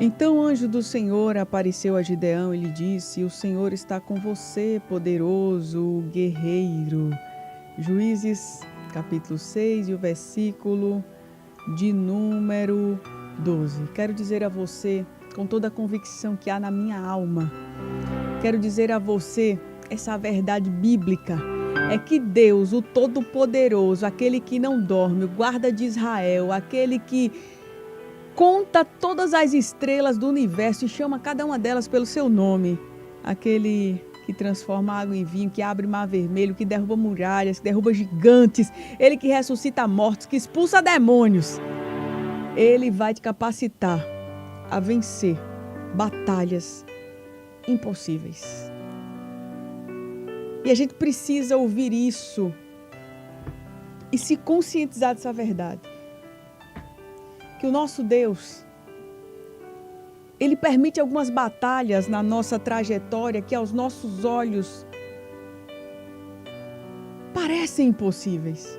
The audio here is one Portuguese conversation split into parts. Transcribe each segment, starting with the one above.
Então o anjo do Senhor apareceu a Gideão e lhe disse: o Senhor está com você, poderoso guerreiro. Juízes, capítulo 6 e o versículo de número 12. Quero dizer a você, com toda a convicção que há na minha alma, quero dizer a você essa verdade bíblica, é que Deus, o Todo-Poderoso, aquele que não dorme, o guarda de Israel, aquele que conta todas as estrelas do universo e chama cada uma delas pelo seu nome, aquele que transforma água em vinho, que abre mar vermelho, que derruba muralhas, que derruba gigantes, ele que ressuscita mortos, que expulsa demônios, ele vai te capacitar a vencer batalhas impossíveis. E a gente precisa ouvir isso e se conscientizar dessa verdade. Que o nosso Deus, Ele permite algumas batalhas na nossa trajetória que aos nossos olhos parecem impossíveis.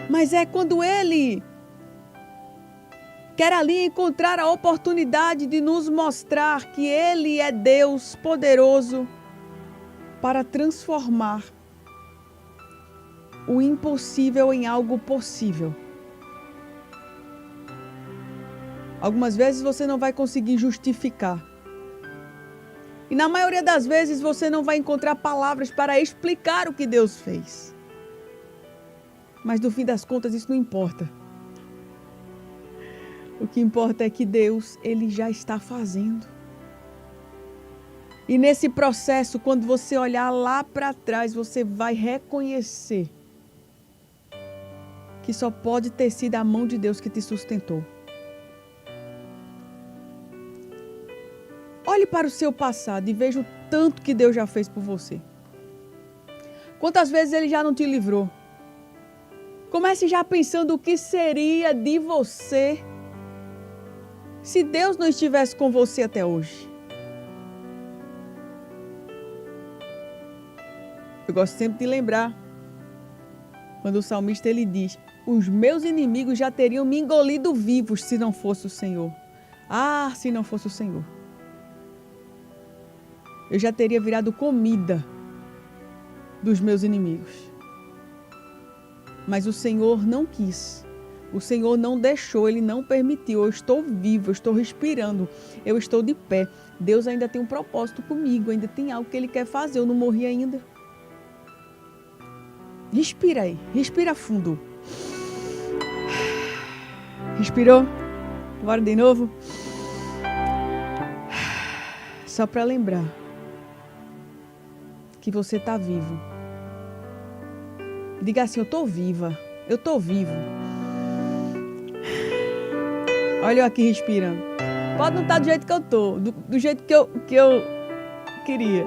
Mas é quando Ele quer ali encontrar a oportunidade de nos mostrar que Ele é Deus poderoso para transformar o impossível em algo possível. Algumas vezes você não vai conseguir justificar. E na maioria das vezes você não vai encontrar palavras para explicar o que Deus fez. Mas no fim das contas isso não importa. O que importa é que Deus, Ele já está fazendo. E nesse processo, quando você olhar lá para trás, você vai reconhecer que só pode ter sido a mão de Deus que te sustentou. Olhe para o seu passado e veja o tanto que Deus já fez por você. Quantas vezes Ele já não te livrou? Comece já pensando o que seria de você se Deus não estivesse com você até hoje. Eu gosto sempre de lembrar quando o salmista ele diz: os meus inimigos já teriam me engolido vivos se não fosse o Senhor. Ah, se não fosse o Senhor. Eu já teria virado comida dos meus inimigos. Mas o Senhor não quis. O Senhor não deixou, Ele não permitiu. Eu estou vivo, eu estou respirando, eu estou de pé. Deus ainda tem um propósito comigo, ainda tem algo que Ele quer fazer. Eu não morri ainda. Respira aí, respira fundo. Respirou? Bora de novo? Só para lembrar que você está vivo. Diga assim: eu estou viva, eu estou vivo. Olha eu aqui respirando. Pode não estar do jeito que eu estou, do jeito que eu queria.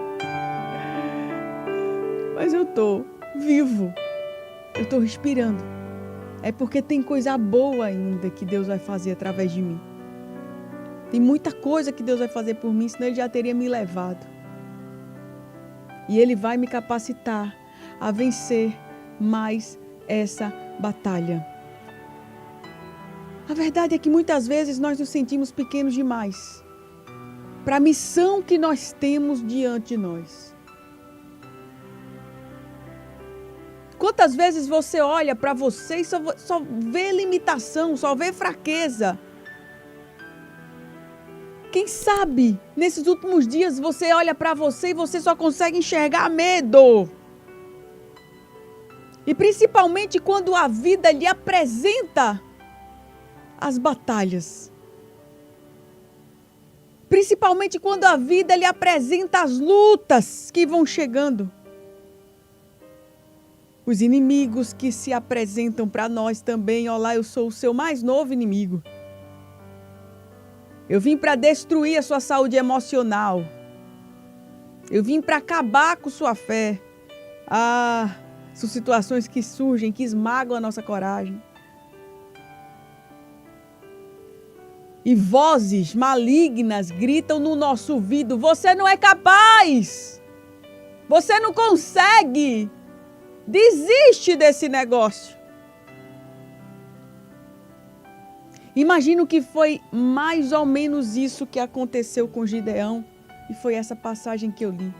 Mas eu estou vivo. Eu estou respirando. É porque tem coisa boa ainda que Deus vai fazer através de mim. Tem muita coisa que Deus vai fazer por mim, senão Ele já teria me levado. E Ele vai me capacitar a vencer mais essa batalha. A verdade é que muitas vezes nós nos sentimos pequenos demais para a missão que nós temos diante de nós. Quantas vezes você olha para você e só vê limitação, só vê fraqueza? Quem sabe, nesses últimos dias, você olha para você e você só consegue enxergar medo. E principalmente quando a vida lhe apresenta as batalhas. Principalmente quando a vida lhe apresenta as lutas que vão chegando. Os inimigos que se apresentam para nós também. Olá, eu sou o seu mais novo inimigo. Eu vim para destruir a sua saúde emocional. Eu vim para acabar com sua fé. São situações que surgem, que esmagam a nossa coragem. E vozes malignas gritam no nosso ouvido: você não é capaz! Você não consegue! Desiste desse negócio. Imagino que foi mais ou menos isso que aconteceu com Gideão, e foi essa passagem que eu li.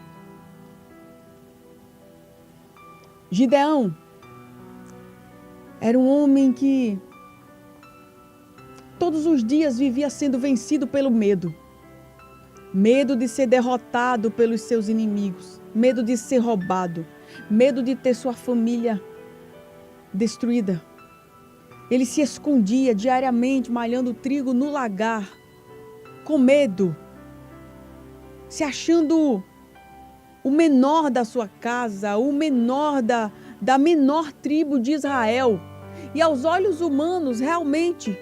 Gideão era um homem que todos os dias vivia sendo vencido pelo medo. Medo de ser derrotado pelos seus inimigos, medo de ser roubado, medo de ter sua família destruída. Ele se escondia diariamente malhando trigo no lagar, com medo, se achando o menor da sua casa, o menor da menor tribo de Israel. E aos olhos humanos, realmente,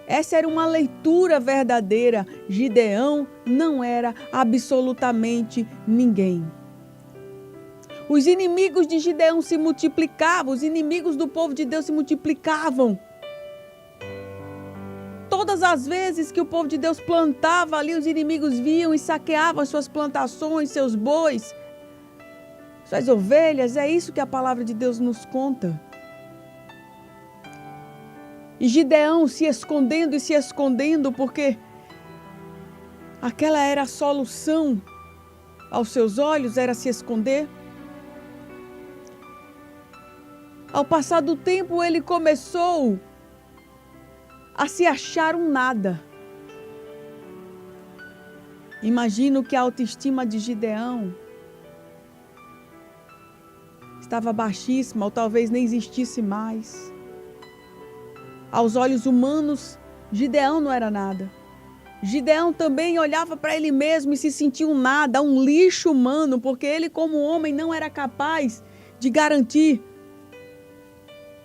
essa era uma leitura verdadeira. Gideão não era absolutamente ninguém. Os inimigos de Gideão se multiplicavam, os inimigos do povo de Deus se multiplicavam. Todas as vezes que o povo de Deus plantava ali, os inimigos vinham e saqueavam as suas plantações, seus bois, suas ovelhas. É isso que a palavra de Deus nos conta. E Gideão se escondendo, porque aquela era a solução aos seus olhos, era se esconder. Ao passar do tempo, ele começou a se achar um nada. Imagino que a autoestima de Gideão estava baixíssima, ou talvez nem existisse mais. Aos olhos humanos, Gideão não era nada. Gideão também olhava para ele mesmo e se sentia um nada, um lixo humano, porque ele, como homem, não era capaz de garantir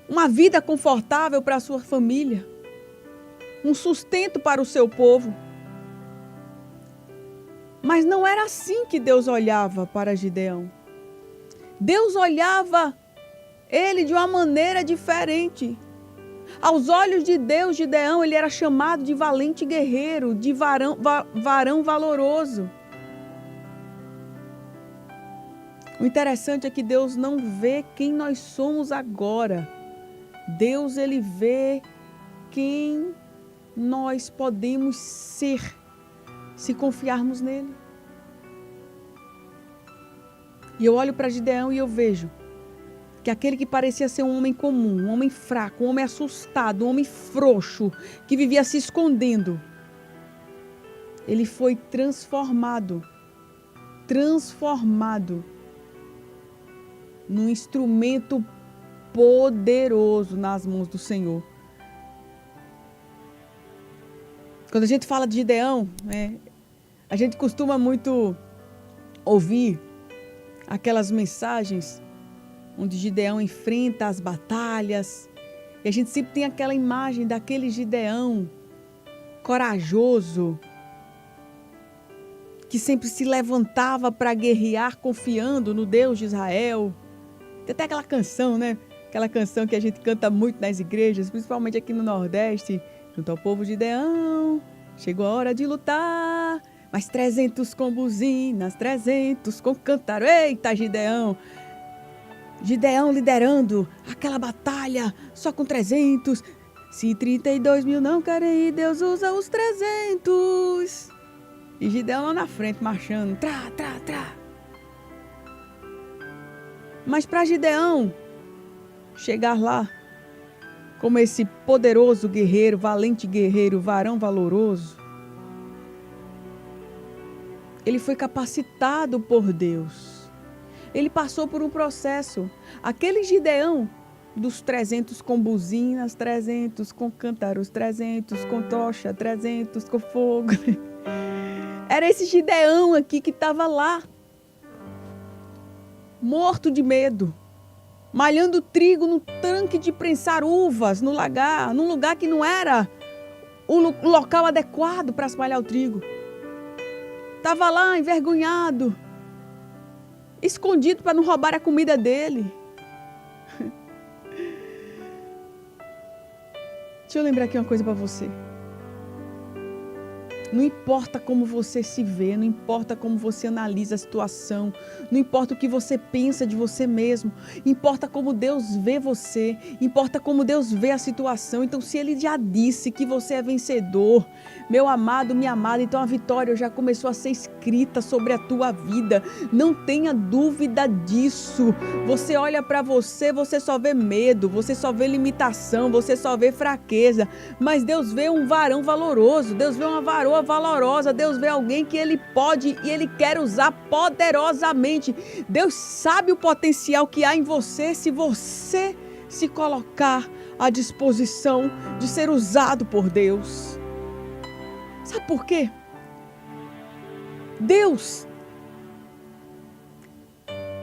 uma vida confortável para a sua família, um sustento para o seu povo. Mas não era assim que Deus olhava para Gideão. Deus olhava ele de uma maneira diferente. Aos olhos de Deus, Gideão, ele era chamado de valente guerreiro, de varão valoroso. O interessante é que Deus não vê quem nós somos agora. Deus, ele vê quem nós podemos ser, se confiarmos nele. E eu olho para Gideão e eu vejo que aquele que parecia ser um homem comum, um homem fraco, um homem assustado, um homem frouxo, que vivia se escondendo, ele foi transformado num instrumento poderoso nas mãos do Senhor. Quando a gente fala de Gideão, a gente costuma muito ouvir aquelas mensagens onde Gideão enfrenta as batalhas, e a gente sempre tem aquela imagem daquele Gideão corajoso, que sempre se levantava para guerrear confiando no Deus de Israel. Tem até aquela canção, né? Aquela canção que a gente canta muito nas igrejas, principalmente aqui no Nordeste, junto ao povo de Gideão, chegou a hora de lutar, mas 300 com buzinas, 300 com cântaro. Eita, Gideão! Gideão liderando aquela batalha só com 300. Se 32 mil não querem ir, Deus usa os 300. E Gideão lá na frente marchando, trá, trá, trá. Mas para Gideão chegar lá como esse poderoso guerreiro, valente guerreiro, varão valoroso, ele foi capacitado por Deus. Ele passou por um processo. Aquele Gideão dos 300 com buzinas, 300 com cântaros, 300 com tocha, 300 com fogo. Era esse Gideão aqui que estava lá, morto de medo, malhando trigo no tanque de prensar uvas no lagar, num lugar que não era o local adequado para se malhar o trigo. Estava lá envergonhado, escondido para não roubar a comida dele. Deixa eu lembrar aqui uma coisa para você. Não importa como você se vê, não importa como você analisa a situação, não importa o que você pensa de você mesmo, importa como Deus vê você, importa como Deus vê a situação. Então, se Ele já disse que você é vencedor, meu amado, minha amada, então a vitória já começou a ser escrita sobre a tua vida. Não tenha dúvida disso. Você olha para você, você só vê medo, você só vê limitação, você só vê fraqueza, mas Deus vê um varão valoroso, Deus vê uma varoa valorosa, Deus vê alguém que Ele pode e Ele quer usar poderosamente. Deus sabe o potencial que há em você se você se colocar à disposição de ser usado por Deus. Sabe por quê? Deus,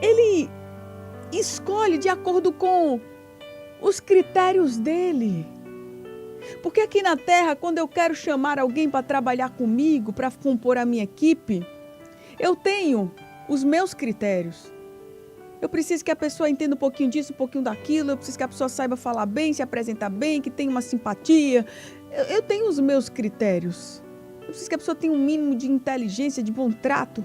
Ele escolhe de acordo com os critérios dele. Porque aqui na terra, quando eu quero chamar alguém para trabalhar comigo, para compor a minha equipe, eu tenho os meus critérios. Eu preciso que a pessoa entenda um pouquinho disso, um pouquinho daquilo, eu preciso que a pessoa saiba falar bem, se apresentar bem, que tenha uma simpatia. Eu tenho os meus critérios. Eu preciso que a pessoa tenha um mínimo de inteligência, de bom trato.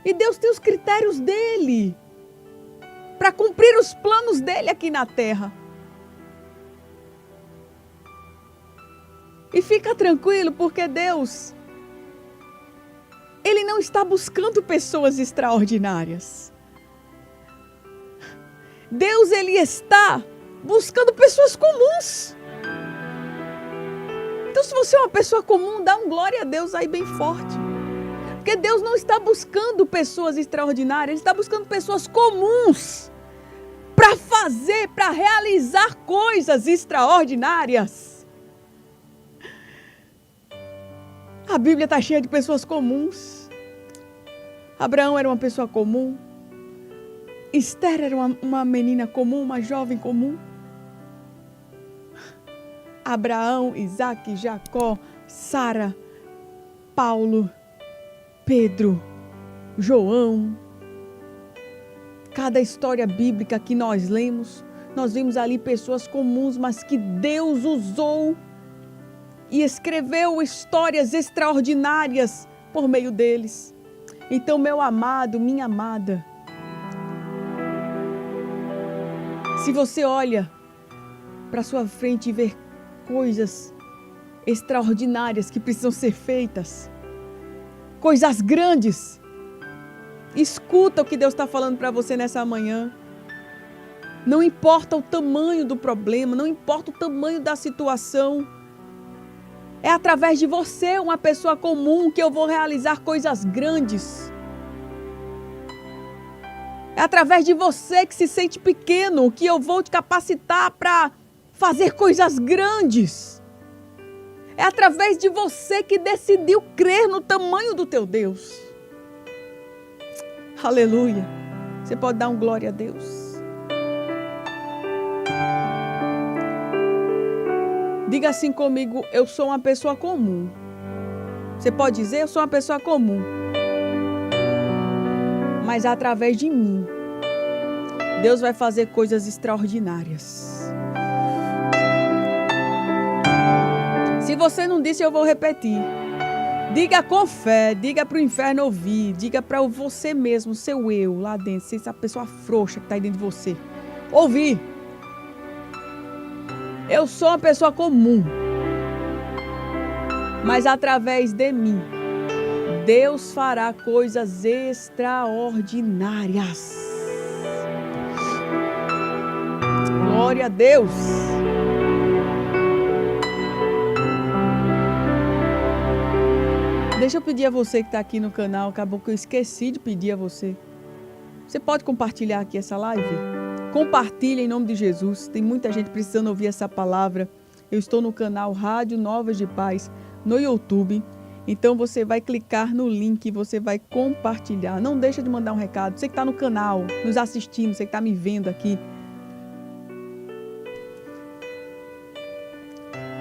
E Deus tem os critérios dele para cumprir os planos dele aqui na terra. E fica tranquilo, porque Deus, Ele não está buscando pessoas extraordinárias. Deus, Ele está buscando pessoas comuns. Então, se você é uma pessoa comum, dá um glória a Deus aí bem forte. Porque Deus não está buscando pessoas extraordinárias, Ele está buscando pessoas comuns para fazer, para realizar coisas extraordinárias. A Bíblia está cheia de pessoas comuns. Abraão era uma pessoa comum. Esther era uma menina comum, uma jovem comum. Abraão, Isaac, Jacó, Sara, Paulo, Pedro, João. Cada história bíblica que nós lemos, nós vimos ali pessoas comuns, mas que Deus usou e escreveu histórias extraordinárias por meio deles. Então, meu amado, minha amada, se você olha para sua frente e vê coisas extraordinárias que precisam ser feitas, coisas grandes, escuta o que Deus está falando para você nessa manhã. Não importa o tamanho do problema, não importa o tamanho da situação. É através de você, uma pessoa comum, que eu vou realizar coisas grandes. É através de você que se sente pequeno, que eu vou te capacitar para fazer coisas grandes. É através de você que decidiu crer no tamanho do teu Deus. Aleluia. Você pode dar um glória a Deus. Diga assim comigo: eu sou uma pessoa comum. Você pode dizer: eu sou uma pessoa comum. Mas através de mim, Deus vai fazer coisas extraordinárias. Se você não disse, eu vou repetir. Diga com fé, diga para o inferno ouvir, diga para você mesmo, seu eu lá dentro, essa pessoa frouxa que está aí dentro de você, ouvir. Eu sou uma pessoa comum, mas através de mim, Deus fará coisas extraordinárias. Glória a Deus. Deixa eu pedir a você que está aqui no canal, acabou que eu esqueci de pedir a você. Você pode compartilhar aqui essa live? Compartilha em nome de Jesus. Tem muita gente precisando ouvir essa palavra. Eu estou no canal Rádio Novas de Paz no YouTube. Então você vai clicar no link e você vai compartilhar. Não deixa de mandar um recado. Você que está no canal, nos assistindo, você que está me vendo aqui.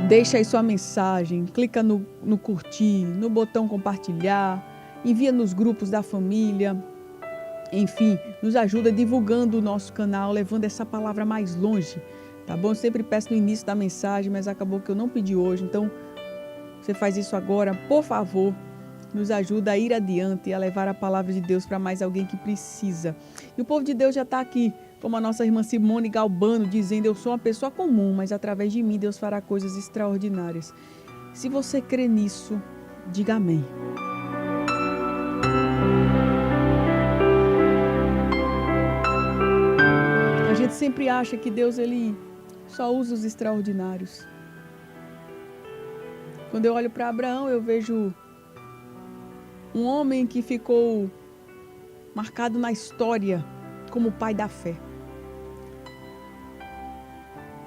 Deixa aí sua mensagem, clica no curtir, no botão compartilhar, envia nos grupos da família. Enfim, nos ajuda divulgando o nosso canal, levando essa palavra mais longe. Tá bom? Eu sempre peço no início da mensagem, mas acabou que eu não pedi hoje. Então, você faz isso agora, por favor. Nos ajuda a ir adiante e a levar a palavra de Deus para mais alguém que precisa. E o povo de Deus já está aqui, como a nossa irmã Simone Galbano, dizendo: eu sou uma pessoa comum, mas através de mim Deus fará coisas extraordinárias. Se você crê nisso, diga amém. A gente sempre acha que Deus ele só usa os extraordinários. Quando eu olho para Abraão, eu vejo um homem que ficou marcado na história como o pai da fé.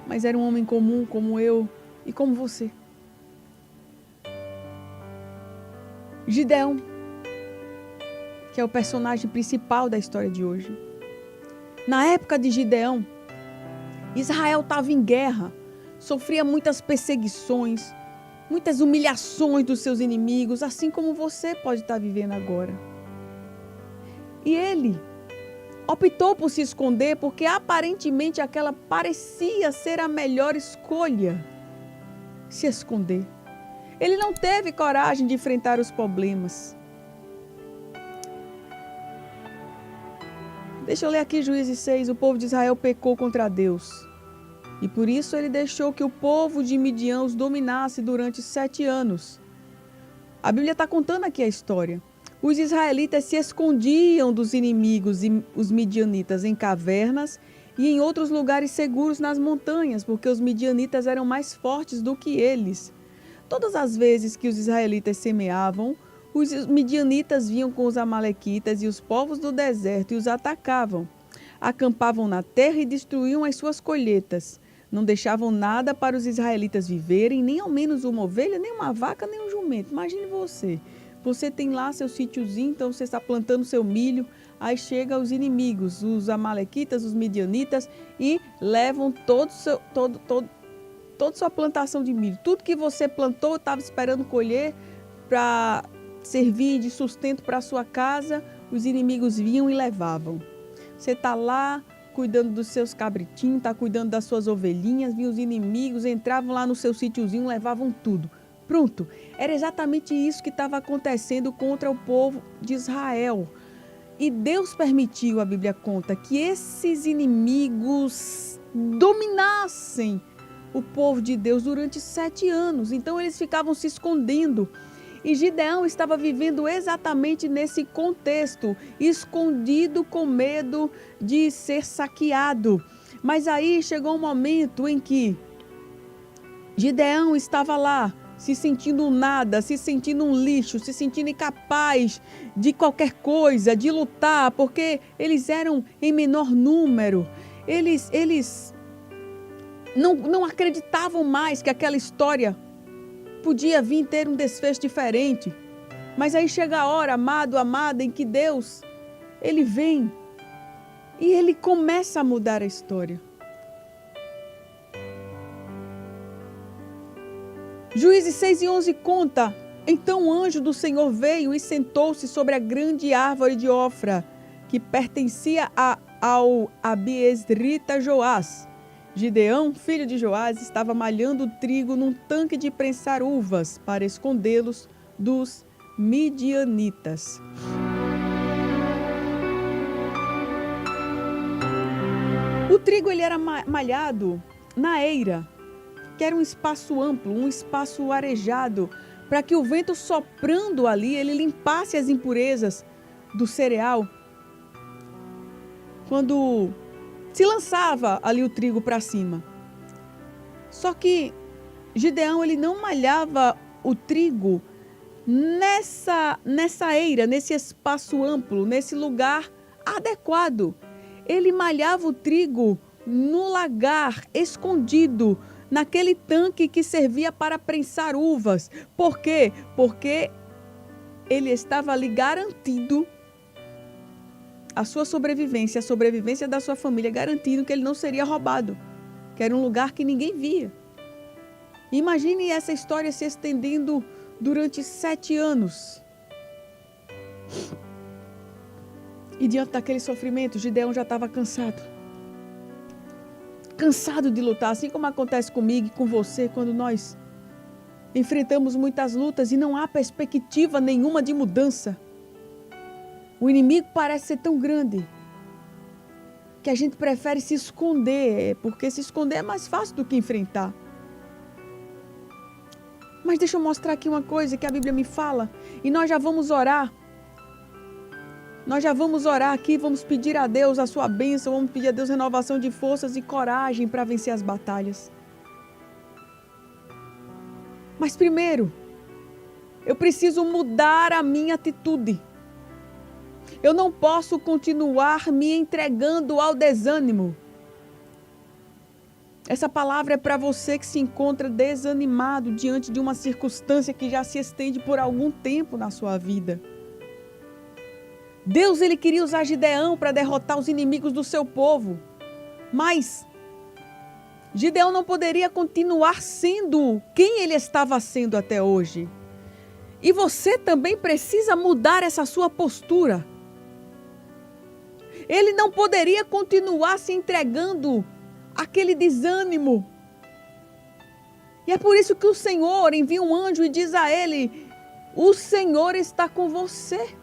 Mas era um homem comum como eu e como você. Gideão, que é o personagem principal da história de hoje. Na época de Gideão, Israel estava em guerra, sofria muitas perseguições, muitas humilhações dos seus inimigos, assim como você pode estar vivendo agora. E ele optou por se esconder porque aparentemente aquela parecia ser a melhor escolha, se esconder. Ele não teve coragem de enfrentar os problemas. Deixa eu ler aqui Juízes 6, o povo de Israel pecou contra Deus. E por isso ele deixou que o povo de Midian os dominasse durante 7 anos. A Bíblia está contando aqui a história. Os israelitas se escondiam dos inimigos e os midianitas em cavernas e em outros lugares seguros nas montanhas, porque os midianitas eram mais fortes do que eles. Todas as vezes que os israelitas semeavam, os midianitas vinham com os amalequitas e os povos do deserto e os atacavam. Acampavam na terra e destruíam as suas colheitas. Não deixavam nada para os israelitas viverem, nem ao menos uma ovelha, nem uma vaca, nem um jumento. Imagine você. Você tem lá seu sítiozinho, então você está plantando seu milho, aí chegam os inimigos, os amalequitas, os midianitas, e levam toda sua plantação de milho. Tudo que você plantou, estava esperando colher para servir de sustento para a sua casa, os inimigos vinham e levavam. Você está lá cuidando dos seus cabritinhos, está cuidando das suas ovelhinhas, vinham os inimigos, entravam lá no seu sítiozinho, levavam tudo. Pronto, era exatamente isso que estava acontecendo contra o povo de Israel. E Deus permitiu, a Bíblia conta, que esses inimigos dominassem o povo de Deus durante 7 anos. Então eles ficavam se escondendo. E Gideão estava vivendo exatamente nesse contexto, escondido com medo de ser saqueado. Mas aí chegou um momento em que Gideão estava lá, se sentindo nada, se sentindo um lixo, se sentindo incapaz de qualquer coisa, de lutar, porque eles eram em menor número. Eles não acreditavam mais que aquela história podia vir ter um desfecho diferente. Mas aí chega a hora, amado, amada, em que Deus, ele vem e ele começa a mudar a história. Juízes 6:11 conta: então o anjo do Senhor veio e sentou-se sobre a grande árvore de Ofra, que pertencia ao abiesrita Joás. Gideão, filho de Joás, estava malhando trigo num tanque de prensar uvas para escondê-los dos midianitas. O trigo ele era malhado na eira, que era um espaço amplo, um espaço arejado, para que o vento soprando ali, ele limpasse as impurezas do cereal. Quando se lançava ali o trigo para cima. Só que Gideão, ele não malhava o trigo nessa eira, nesse espaço amplo, nesse lugar adequado. Ele malhava o trigo no lagar, escondido, naquele tanque que servia para prensar uvas. Por quê? Porque ele estava ali garantido a sua sobrevivência, a sobrevivência da sua família, garantindo que ele não seria roubado, que era um lugar que ninguém via. Imagine essa história se estendendo durante 7 anos. E diante daquele sofrimento, Gideão já estava cansado. cansado de lutar, assim como acontece comigo e com você, quando nós enfrentamos muitas lutas e não há perspectiva nenhuma de mudança. O inimigo parece ser tão grande que a gente prefere se esconder, porque se esconder é mais fácil do que enfrentar. Mas deixa eu mostrar aqui uma coisa que a Bíblia me fala, e nós já vamos orar. Nós já vamos orar aqui, vamos pedir a Deus a sua bênção, vamos pedir a Deus renovação de forças e coragem para vencer as batalhas. Mas primeiro, eu preciso mudar a minha atitude. Eu não posso continuar me entregando ao desânimo. Essa palavra é para você que se encontra desanimado diante de uma circunstância que já se estende por algum tempo na sua vida. Deus, ele queria usar Gideão para derrotar os inimigos do seu povo. Mas Gideão não poderia continuar sendo quem ele estava sendo até hoje. E você também precisa mudar essa sua postura. Ele não poderia continuar se entregando àquele desânimo. E é por isso que o Senhor envia um anjo e diz a ele: o Senhor está com você.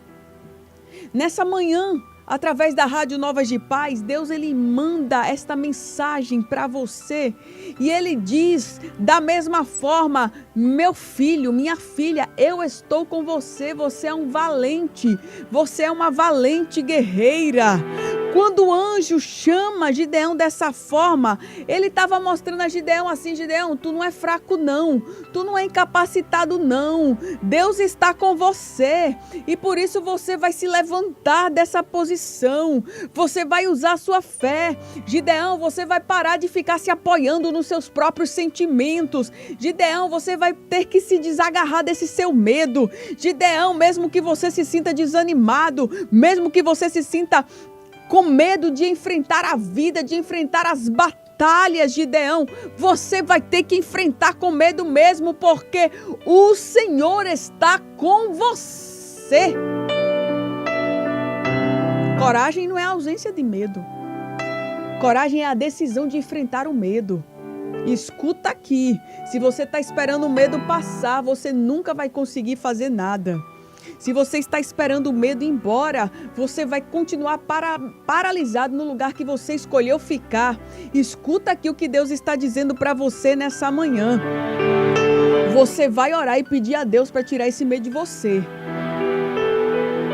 Nessa manhã, através da Rádio Novas de Paz, Deus, ele manda esta mensagem para você. E ele diz, da mesma forma: meu filho, minha filha, eu estou com você. Você é um valente. Você é uma valente guerreira. Quando o anjo chama Gideão dessa forma, ele estava mostrando a Gideão assim: Gideão, tu não é fraco não, tu não é incapacitado não, Deus está com você e por isso você vai se levantar dessa posição, você vai usar a sua fé. Gideão, você vai parar de ficar se apoiando nos seus próprios sentimentos. Gideão, você vai ter que se desagarrar desse seu medo. Gideão, mesmo que você se sinta desanimado, mesmo que você se sinta com medo de enfrentar a vida, de enfrentar as batalhas, Gideão, você vai ter que enfrentar com medo mesmo, porque o Senhor está com você. Coragem não é a ausência de medo. Coragem é a decisão de enfrentar o medo. Escuta aqui, se você está esperando o medo passar, você nunca vai conseguir fazer nada. Se você está esperando o medo ir embora, você vai continuar paralisado no lugar que você escolheu ficar. Escuta aqui o que Deus está dizendo para você nessa manhã. Você vai orar e pedir a Deus para tirar esse medo de você.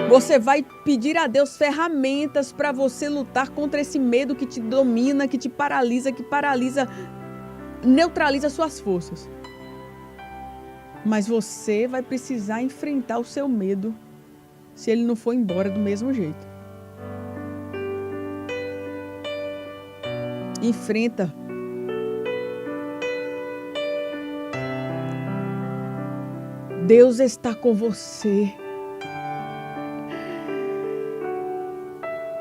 Você vai pedir a Deus ferramentas para você lutar contra esse medo que te domina, que te paralisa, neutraliza suas forças. Mas você vai precisar enfrentar o seu medo se ele não for embora do mesmo jeito. Enfrenta. Deus está com você.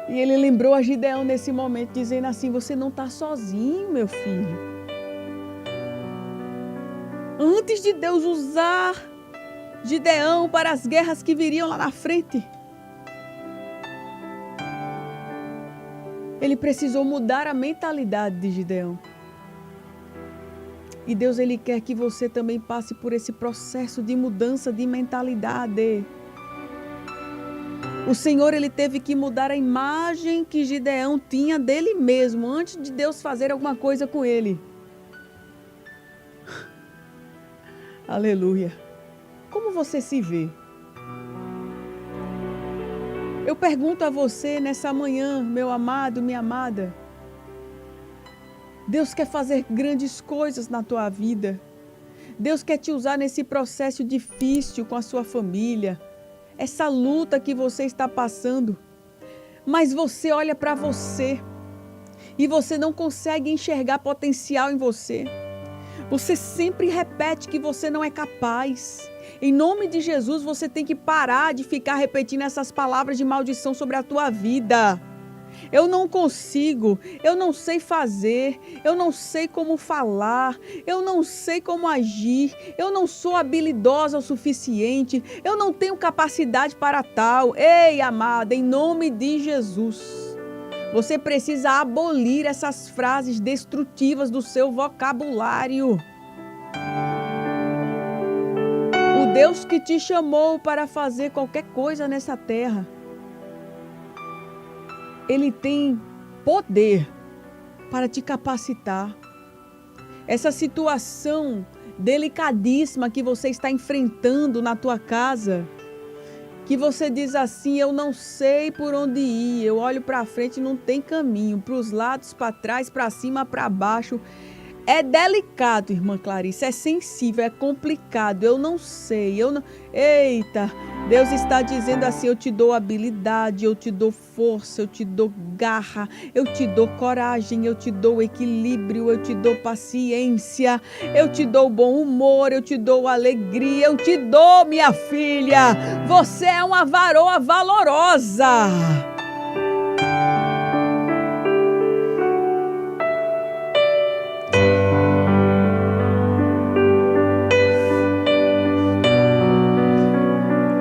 E ele lembrou a Gideão nesse momento, dizendo assim: você não está sozinho, meu filho. Antes de Deus usar Gideão para as guerras que viriam lá na frente, ele precisou mudar a mentalidade de Gideão. E Deus, ele quer que você também passe por esse processo de mudança de mentalidade. O Senhor, ele teve que mudar a imagem que Gideão tinha dele mesmo, antes de Deus fazer alguma coisa com ele. Aleluia. Como você se vê? Eu pergunto a você nessa manhã, meu amado, minha amada. Deus quer fazer grandes coisas na tua vida. Deus quer te usar nesse processo difícil com a sua família. Essa luta que você está passando. Mas você olha para você e você não consegue enxergar potencial em você. Você sempre repete que você não é capaz. Em nome de Jesus, você tem que parar de ficar repetindo essas palavras de maldição sobre a tua vida. Eu não consigo, eu não sei fazer, eu não sei como falar, eu não sei como agir, eu não sou habilidosa o suficiente, eu não tenho capacidade para tal. Ei, amada, em nome de Jesus, Você precisa abolir essas frases destrutivas do seu vocabulário. O Deus que te chamou para fazer qualquer coisa nessa terra, Ele tem poder para te capacitar. Essa situação delicadíssima que você está enfrentando na tua casa, que você diz assim, eu não sei por onde ir, eu olho para frente e não tem caminho, para os lados, para trás, para cima, para baixo. É delicado, irmã Clarice, é sensível, é complicado, eu não sei, Eita, Deus está dizendo assim, eu te dou habilidade, eu te dou força, eu te dou garra, eu te dou coragem, eu te dou equilíbrio, eu te dou paciência, eu te dou bom humor, eu te dou alegria, eu te dou, minha filha, você é uma varoa valorosa.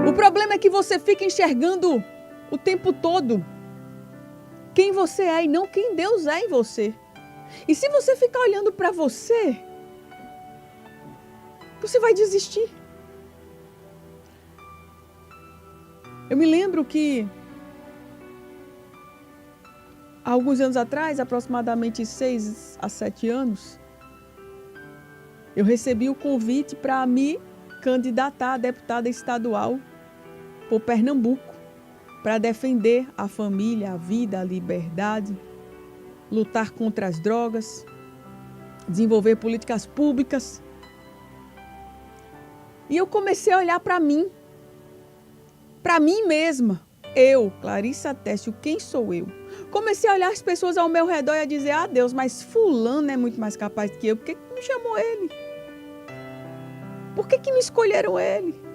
O problema é que você fica enxergando o tempo todo quem você é e não quem Deus é em você. E se você ficar olhando para você, você vai desistir. Eu me lembro que há alguns anos atrás, aproximadamente 6 a 7 anos, eu recebi o convite para me candidatar a deputada estadual por Pernambuco, para defender a família, a vida, a liberdade, lutar contra as drogas, desenvolver políticas públicas. E eu comecei a olhar para mim mesma. Eu, Clarissa Tessio, quem sou eu? Comecei a olhar as pessoas ao meu redor e a dizer, Deus, mas fulano é muito mais capaz do que eu, por que me chamou ele? Por que me escolheram ele?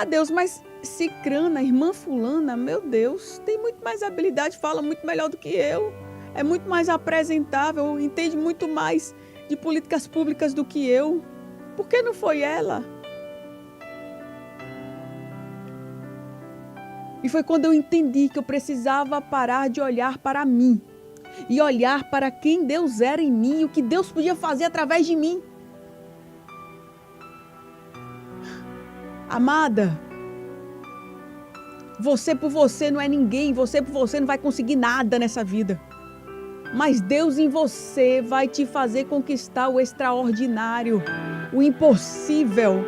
Deus, mas Cicrana, irmã fulana, meu Deus, tem muito mais habilidade, fala muito melhor do que eu, é muito mais apresentável, entende muito mais de políticas públicas do que eu. Por que não foi ela? E foi quando eu entendi que eu precisava parar de olhar para mim e olhar para quem Deus era em mim e o que Deus podia fazer através de mim. Amada, você por você não é ninguém, você por você não vai conseguir nada nessa vida. Mas Deus em você vai te fazer conquistar o extraordinário, o impossível.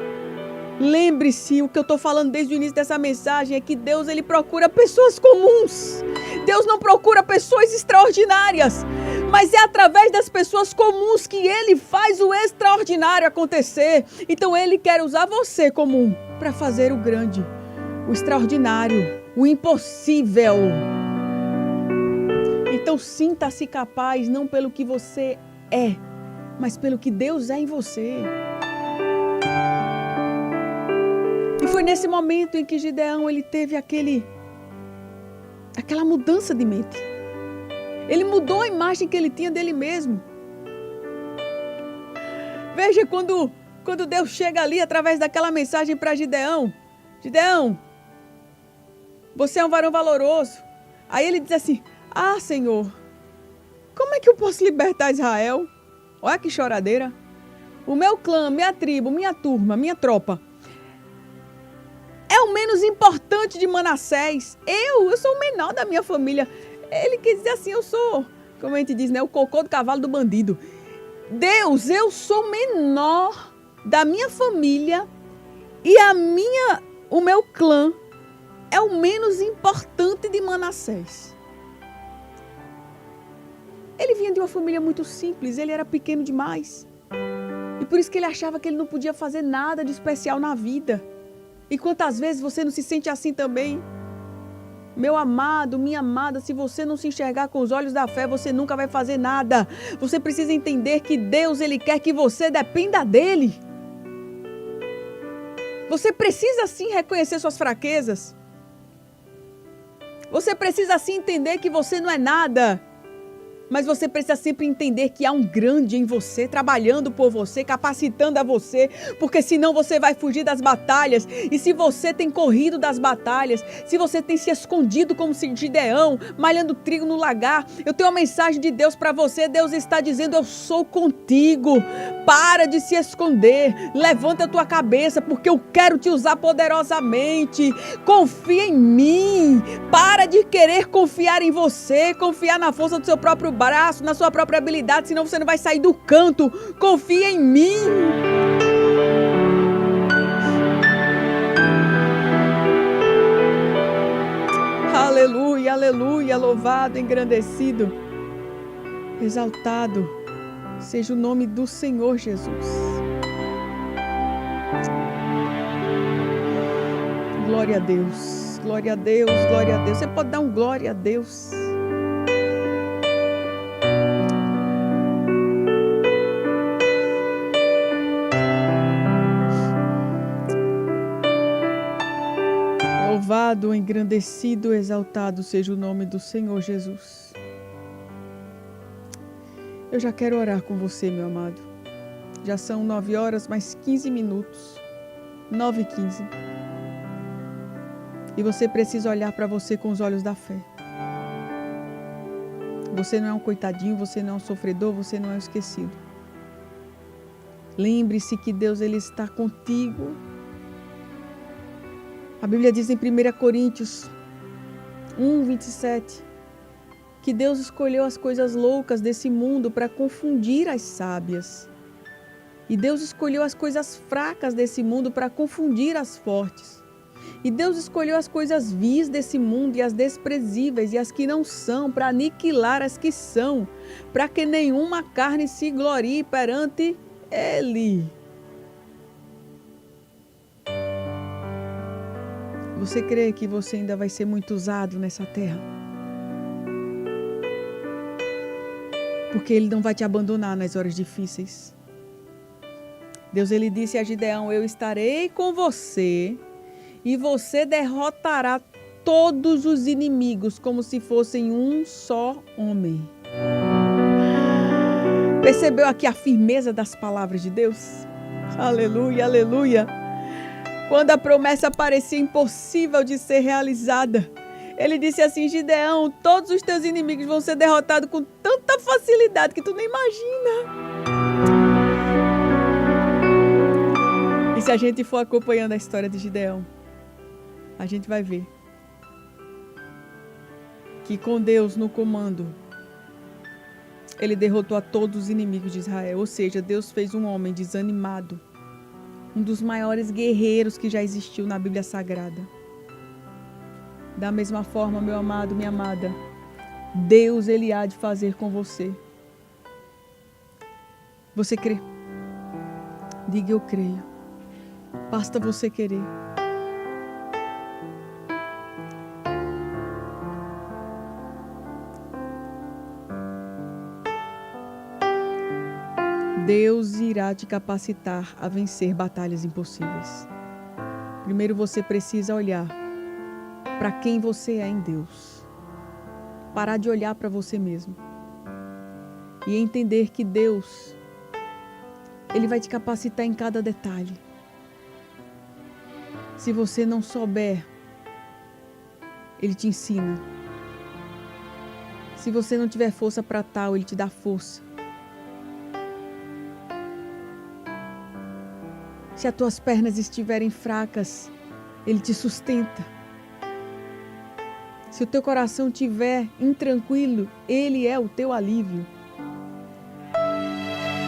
Lembre-se, o que eu estou falando desde o início dessa mensagem é que Deus, Ele procura pessoas comuns. Deus não procura pessoas extraordinárias, mas é através das pessoas comuns que Ele faz o extraordinário acontecer. Então Ele quer usar você comum para fazer o grande, o extraordinário, o impossível. Então sinta-se capaz não pelo que você é, mas pelo que Deus é em você. E foi nesse momento em que Gideão ele teve aquela mudança de mente. Ele mudou a imagem que ele tinha dele mesmo. Veja quando Deus chega ali através daquela mensagem para Gideão. Gideão, você é um varão valoroso. Aí ele diz assim, Senhor, como é que eu posso libertar Israel? Olha que choradeira. O meu clã, minha tribo, minha turma, minha tropa é o menos importante de Manassés. Eu sou o menor da minha família. Ele quis dizer assim, eu sou, como a gente diz, né, o cocô do cavalo do bandido. Deus, eu sou o menor da minha família e o meu clã é o menos importante de Manassés. Ele vinha de uma família muito simples, ele era pequeno demais. E por isso que ele achava que ele não podia fazer nada de especial na vida. E quantas vezes você não se sente assim também? Meu amado, minha amada, se você não se enxergar com os olhos da fé, você nunca vai fazer nada. Você precisa entender que Deus, Ele quer que você dependa dEle. Você precisa sim reconhecer suas fraquezas. Você precisa sim entender que você não é nada. Mas você precisa sempre entender que há um grande em você, trabalhando por você, capacitando a você, porque senão você vai fugir das batalhas. E se você tem corrido das batalhas, se você tem se escondido como Gideão, malhando trigo no lagar, eu tenho uma mensagem de Deus para você. Deus está dizendo: eu sou contigo. Para de se esconder, levanta a tua cabeça, porque eu quero te usar poderosamente. Confia em mim. Para de querer confiar em você, confiar na força do seu próprio braço, na sua própria habilidade, senão você não vai sair do canto. Confia em mim. Aleluia, aleluia, louvado, engrandecido, exaltado seja o nome do Senhor Jesus. Glória a Deus, glória a Deus, glória a Deus. Você pode dar um glória a Deus. Louvado, engrandecido, exaltado seja o nome do Senhor Jesus. Eu já quero orar com você, meu amado. Já são 9 horas, mais 15 minutos. 9h15. E você precisa olhar para você com os olhos da fé. Você não é um coitadinho, você não é um sofredor, você não é um esquecido. Lembre-se que Deus, Ele está contigo. A Bíblia diz em 1 Coríntios 1:27, que Deus escolheu as coisas loucas desse mundo para confundir as sábias. E Deus escolheu as coisas fracas desse mundo para confundir as fortes. E Deus escolheu as coisas vis desse mundo e as desprezíveis e as que não são, para aniquilar as que são, para que nenhuma carne se glorie perante Ele. Você crê que você ainda vai ser muito usado nessa terra? Porque Ele não vai te abandonar nas horas difíceis. Deus, Ele disse a Gideão: eu estarei com você e você derrotará todos os inimigos como se fossem um só homem. Percebeu aqui a firmeza das palavras de Deus? Aleluia, aleluia. Quando a promessa parecia impossível de ser realizada, Ele disse assim: Gideão, todos os teus inimigos vão ser derrotados com tanta facilidade que tu nem imagina. E se a gente for acompanhando a história de Gideão, a gente vai ver que com Deus no comando, ele derrotou a todos os inimigos de Israel. Ou seja, Deus fez um homem desanimado, um dos maiores guerreiros que já existiu na Bíblia Sagrada. Da mesma forma, meu amado, minha amada, Deus, Ele há de fazer com você. Você crê? Diga: eu creio. Basta você querer. Deus irá te capacitar a vencer batalhas impossíveis. Primeiro você precisa olhar para quem você é em Deus. Parar de olhar para você mesmo. E entender que Deus, Ele vai te capacitar em cada detalhe. Se você não souber, Ele te ensina. Se você não tiver força para tal, Ele te dá força. Se as tuas pernas estiverem fracas, Ele te sustenta. Se o teu coração estiver intranquilo, Ele é o teu alívio.